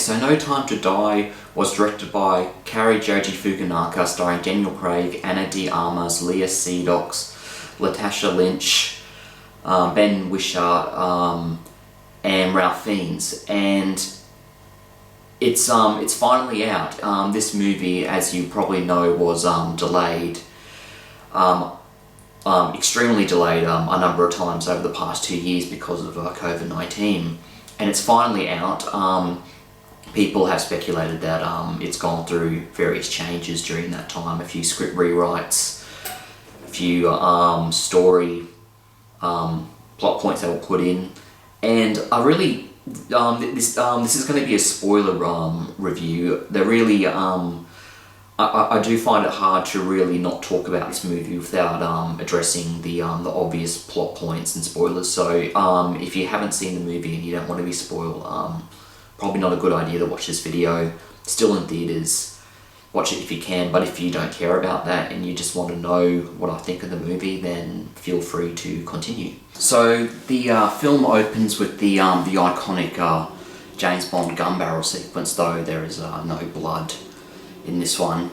so No Time to Die was directed by Kari Joji Fukunaga, starring Daniel Craig, Ana de Armas, Leah Seydoux, Latasha Lynch, Ben Wishart, and Ralph Fiennes, and it's finally out. This movie, as you probably know, was delayed, extremely delayed a number of times over the past 2 years because of COVID-19, and it's finally out. People have speculated that it's gone through various changes during that time, a few script rewrites, a few story plot points that were put in, and I really this is going to be a spoiler review. They're really I do find it hard to really not talk about this movie without addressing the obvious plot points and spoilers. So if you haven't seen the movie and you don't want to be spoiled, probably not a good idea to watch this video. Still in theaters, watch it if you can, but if you don't care about that and you just want to know what I think of the movie, then feel free to continue. So the film opens with the iconic James Bond gun barrel sequence, though there is no blood in this one.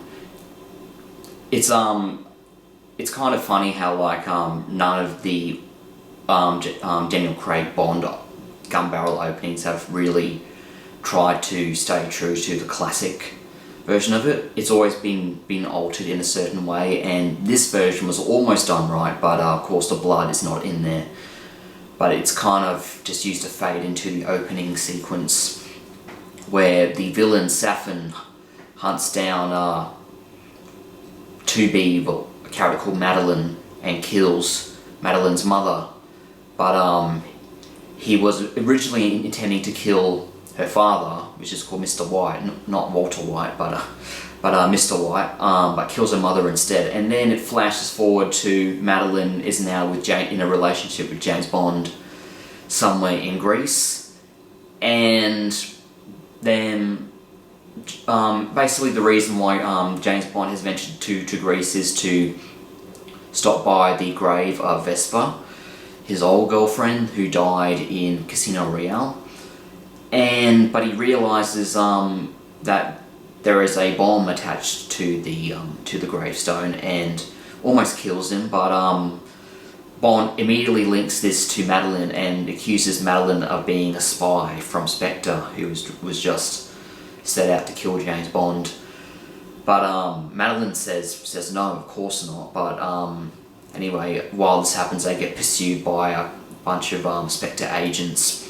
It's kind of funny how none of the Daniel Craig Bond gun barrel openings have really tried to stay true to the classic version of it. It's always been altered in a certain way, and this version was almost done right, but of course the blood is not in there. But it's kind of just used to fade into the opening sequence where the villain Safin hunts down a character called Madeline, and kills Madeline's mother. But he was originally intending to kill her father, which is called Mr. White, not Walter White, but Mr. White, but kills her mother instead. And then it flashes forward to Madeline is now in a relationship with James Bond somewhere in Greece, and then basically the reason why James Bond has ventured to Greece is to stop by the grave of Vespa, his old girlfriend who died in Casino Royale, but he realizes that there is a bomb attached to the gravestone and almost kills him, but Bond immediately links this to Madeline and accuses Madeline of being a spy from Spectre, who was just set out to kill James Bond. But Madeline says no, of course not. But anyway, while this happens, they get pursued by a bunch of Spectre agents.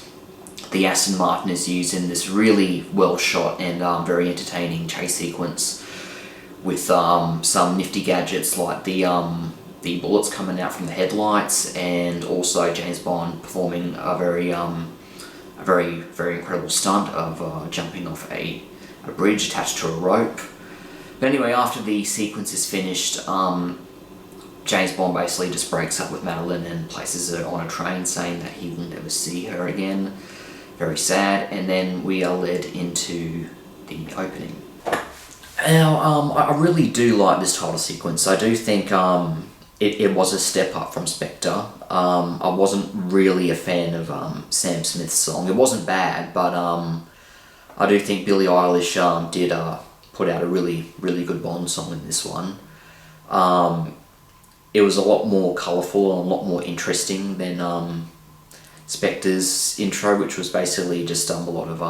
The Aston Martin is used in this really well shot and very entertaining chase sequence with some nifty gadgets like the bullets coming out from the headlights, and also James Bond performing a very incredible stunt of jumping off a bridge attached to a rope. But anyway, after the sequence is finished, James Bond basically just breaks up with Madeline and places her on a train, saying that he will never see her again. Very sad, and then we are led into the opening. Now, I really do like this title sequence. I do think it was a step up from Spectre. I wasn't really a fan of Sam Smith's song. It wasn't bad, but I do think Billie Eilish did put out a really, really good Bond song in this one. It was a lot more colourful and a lot more interesting than Spectre's intro, which was basically just a lot of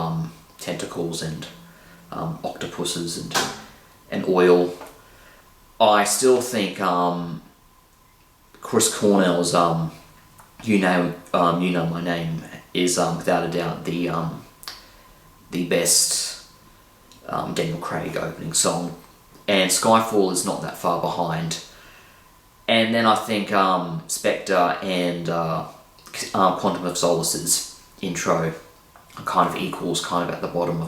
tentacles and octopuses and oil. I still think Chris Cornell's You Know My Name is without a doubt the best Daniel Craig opening song, and Skyfall is not that far behind. And then I think Spectre and Quantum of Solace's intro are kind of equals, kind of at the bottom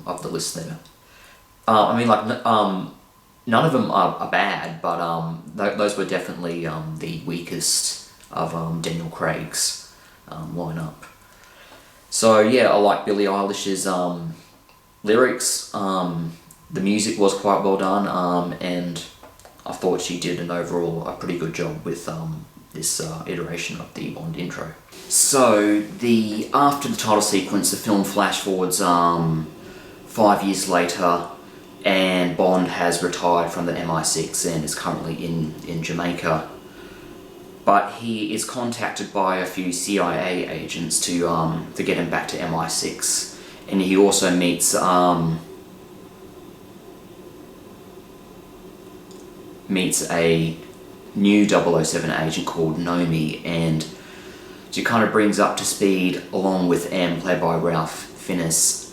of the list there. I mean, none of them are bad, but those were definitely the weakest of Daniel Craig's lineup. So yeah, I like Billie Eilish's lyrics. The music was quite well done, and I thought she did a pretty good job with this iteration of the Bond intro. So after the title sequence, the film flash forwards 5 years later, and Bond has retired from the MI6 and is currently in Jamaica. But he is contacted by a few CIA agents to get him back to MI6, and he also meets a new 007 agent called Nomi, and she kind of brings up to speed, along with M, played by Ralph Fiennes,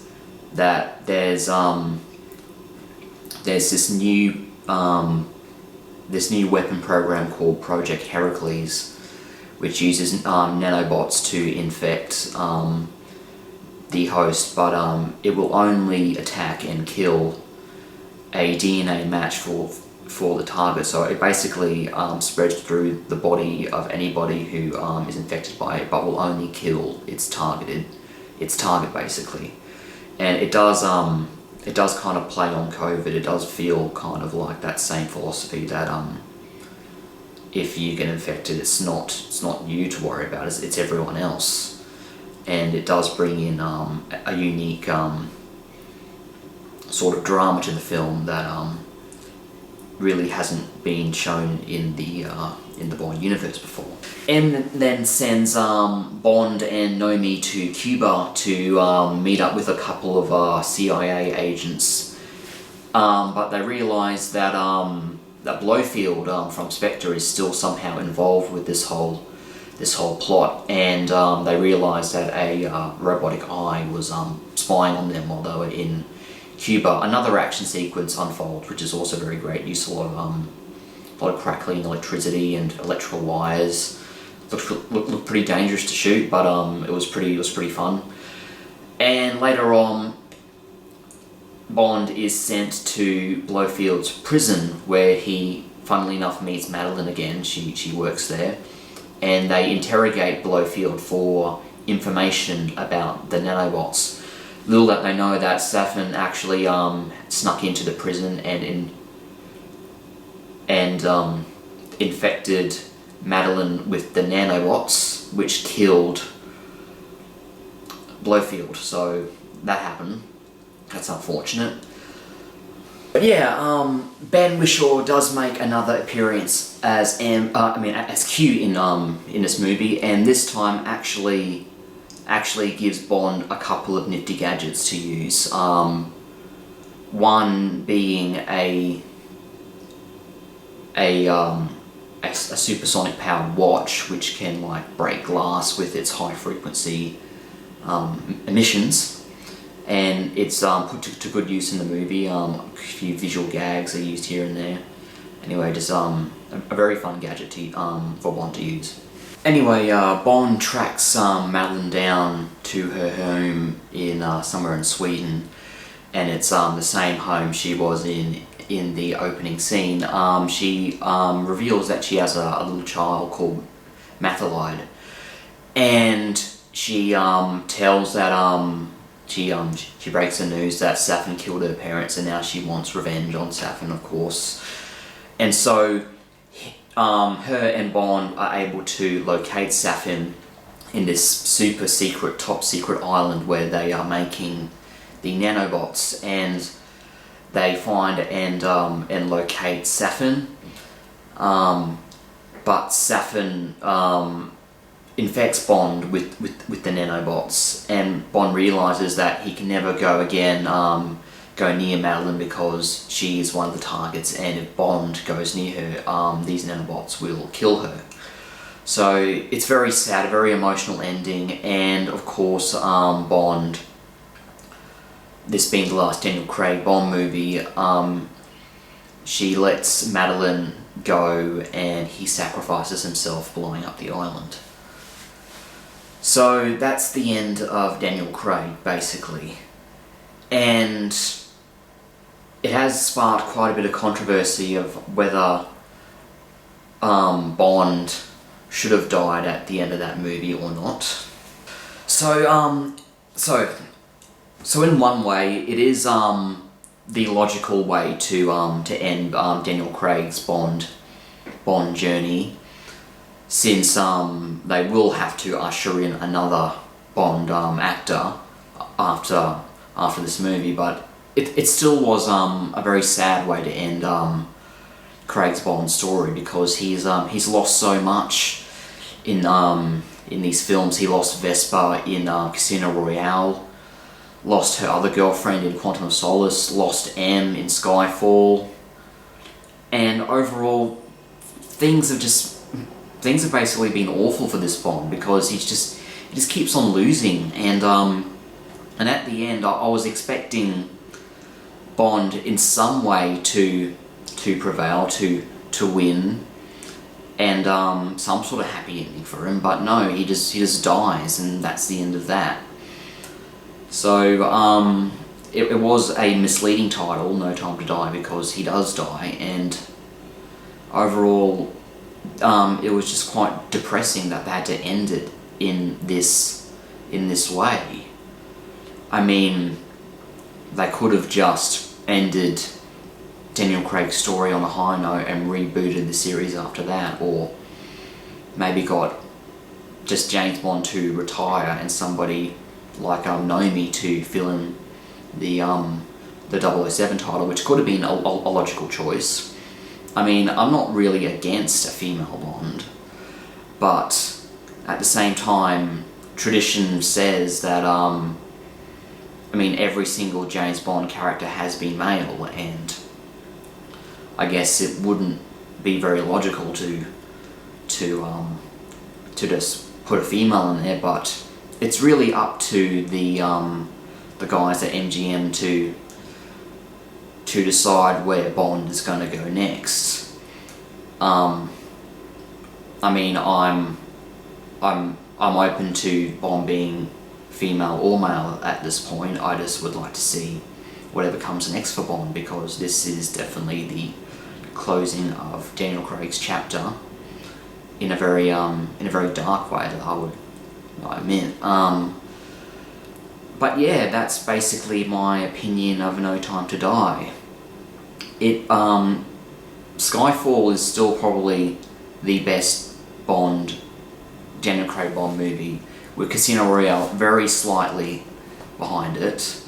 that there's this new weapon program called Project Heracles, which uses nanobots to infect the host, but it will only attack and kill a DNA match for the target. So it basically spreads through the body of anybody who is infected by it, but will only kill its target basically. And it does kind of play on COVID. It does feel kind of like that same philosophy that if you get infected, it's not you to worry about, it's everyone else. And it does bring in a unique sort of drama to the film that really hasn't been shown in the Bond universe before. M then sends Bond and Nomi to Cuba to meet up with a couple of CIA agents, but they realise that that Blofeld from Spectre is still somehow involved with this whole plot, and they realise that a robotic eye was spying on them while they were in Cuba. Another action sequence unfolds, which is also very great. Used a lot of crackling electricity and electrical wires. Looked pretty dangerous to shoot, but it was pretty fun. And later on, Bond is sent to Blofeld's prison, where he, funnily enough, meets Madeline again. She works there, and they interrogate Blofeld for information about the nanobots. Little that they know that Safin actually snuck into the prison and infected Madeline with the nanobots, which killed Blofeld. So that happened. That's unfortunate. But yeah, Ben Whishaw does make another appearance as as Q in this movie, and this time actually gives Bond a couple of nifty gadgets to use. One being a supersonic powered watch, which can like break glass with its high frequency emissions, and it's put to good use in the movie. A few visual gags are used here and there. Anyway, just a very fun gadget for Bond to use. Anyway, Bond tracks Madeline down to her home in somewhere in Sweden, and it's the same home she was in the opening scene. She reveals that she has a little child called Mathalide, and she tells that she breaks the news that Safin killed her parents, and now she wants revenge on Safin, of course. And so her and Bond are able to locate Safin in this super secret, top secret island where they are making the nanobots, and they find and locate Safin. But Safin infects Bond with the nanobots, and Bond realizes that he can never go near Madeline because she is one of the targets, and if Bond goes near her, these nanobots will kill her. So it's very sad, a very emotional ending, and of course Bond, this being the last Daniel Craig Bond movie, she lets Madeline go and he sacrifices himself blowing up the island. So that's the end of Daniel Craig, basically. And it has sparked quite a bit of controversy of whether Bond should have died at the end of that movie or not. So in one way, it is the logical way to end Daniel Craig's Bond journey, since they will have to usher in another Bond actor after this movie. But it still was a very sad way to end Craig's Bond story, because he's lost so much in these films. He lost Vesper in Casino Royale, lost her other girlfriend in Quantum of Solace, lost M in Skyfall, and overall things have basically been awful for this Bond, because he just keeps on losing, and at the end I was expecting Bond in some way to prevail, to win, and some sort of happy ending for him, but no, he just dies, and that's the end of that. So it was a misleading title, No Time to Die, because he does die, and overall it was just quite depressing that they had to end it in this way. I mean, they could have just ended Daniel Craig's story on a high note and rebooted the series after that, or maybe got just James Bond to retire and somebody like Nomi to fill in the 007 title, which could have been a logical choice. I mean, I'm not really against a female Bond, but at the same time, tradition says that I mean, every single James Bond character has been male, and I guess it wouldn't be very logical to just put a female in there, but it's really up to the guys at MGM to decide where Bond is going to go next. I mean, I'm open to Bond being female or male at this point. I just would like to see whatever comes next for Bond, because this is definitely the closing of Daniel Craig's chapter in a very dark way, that I would admit. But yeah, that's basically my opinion of No Time to Die. Skyfall is still probably the best Daniel Craig Bond movie, with Casino Royale very slightly behind it.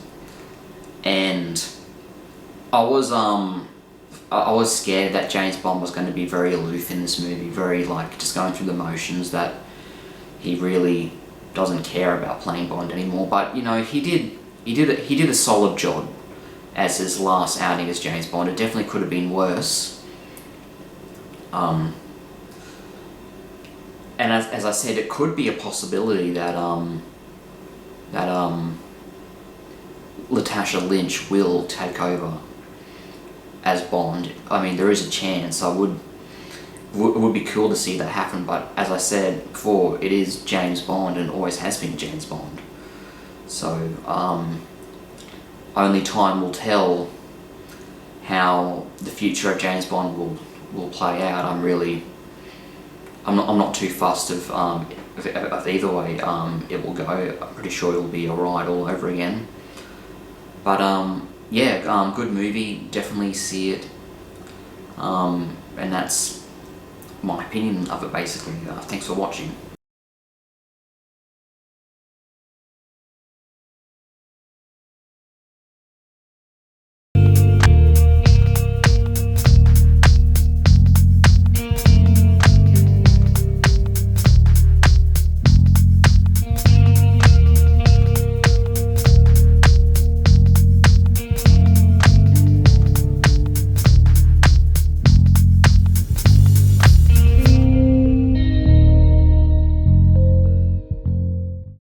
And I was scared that James Bond was going to be very aloof in this movie, very like just going through the motions, that he really doesn't care about playing Bond anymore. But you know, he did a solid job as his last outing as James Bond. It definitely could have been worse. And as I said, it could be a possibility that Latasha Lynch will take over as Bond. I mean, there is a chance. It would be cool to see that happen, but as I said before, it is James Bond and always has been James Bond. So only time will tell how the future of James Bond will play out. I'm not too fussed of either way it will go. I'm pretty sure it'll be alright all over again. But yeah, good movie, definitely see it. And that's my opinion of it basically. Thanks for watching.